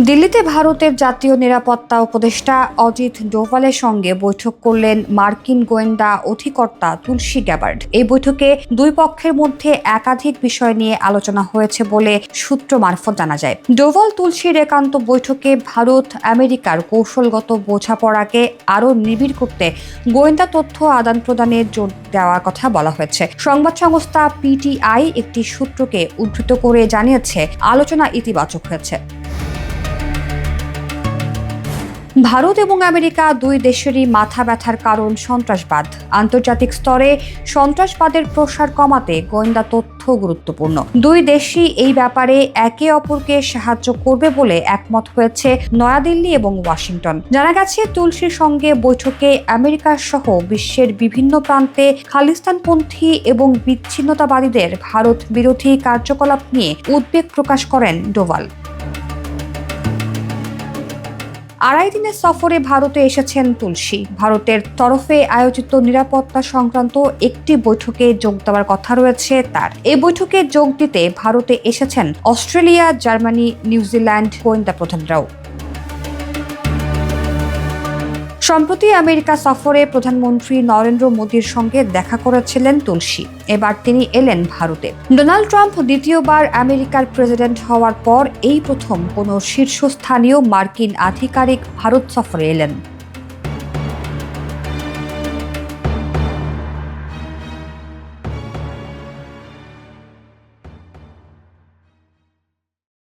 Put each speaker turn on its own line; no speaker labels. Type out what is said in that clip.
দিল্লিতে ভারতের জাতীয় নিরাপত্তা উপদেষ্টা অজিত ডোভালের সঙ্গে বৈঠক করলেন মার্কিন গোয়েন্দা অধিকর্তা তুলসী গ্যাবার্ড। এই বৈঠকে দুই পক্ষের মধ্যে একাধিক বিষয় নিয়ে আলোচনা হয়েছে বলে সূত্র মারফত জানা যায়। ডোভাল তুলসীর একান্ত বৈঠকে ভারত আমেরিকার কৌশলগত বোঝাপড়াকে আরও নিবিড় করতে গোয়েন্দা তথ্য আদান প্রদানে জোর দেওয়ার কথা বলা হয়েছে। সংবাদ সংস্থা পিটিআই একটি সূত্রকে উদ্ধৃত করে জানিয়েছে, আলোচনা ইতিবাচক হয়েছে। ভারত এবং আমেরিকা দুই দেশেরই মাথা ব্যথার কারণ সন্ত্রাসবাদ। আন্তর্জাতিক স্তরে সন্ত্রাসবাদের প্রসার কমাতে গোয়েন্দা তথ্য গুরুত্বপূর্ণ। দুই দেশই এই ব্যাপারে একে অপরকে সাহায্য করবে বলে একমত হয়েছে নয়াদিল্লি এবং ওয়াশিংটন। জানা গেছে, তুলসীর সঙ্গে বৈঠকে আমেরিকা সহ বিশ্বের বিভিন্ন প্রান্তে খালিস্তানপন্থী এবং বিচ্ছিন্নতাবাদীদের ভারত বিরোধী কার্যকলাপ নিয়ে উদ্বেগ প্রকাশ করেন ডোভাল। আড়াই দিনের সফরে ভারতে এসেছেন তুলসী। ভারতের তরফে আয়োজিত নিরাপত্তা সংক্রান্ত একটি বৈঠকে যোগ দেওয়ার কথা রয়েছে তার। এই বৈঠকে যোগ দিতে ভারতে এসেছেন অস্ট্রেলিয়া, জার্মানি, নিউজিল্যান্ড গোয়েন্দা প্রধানরাও। সম্প্রতি আমেরিকা সফরে প্রধানমন্ত্রী নরেন্দ্র মোদীর সঙ্গে দেখা করেছিলেন তুলসী। এবার তিনি এলেন ভারতে। ডোনাল্ড ট্রাম্প দ্বিতীয়বার আমেরিকার প্রেসিডেন্ট হওয়ার পর এই প্রথম কোনো শীর্ষস্থানীয় মার্কিন আধিকারিক ভারত সফরে এলেন।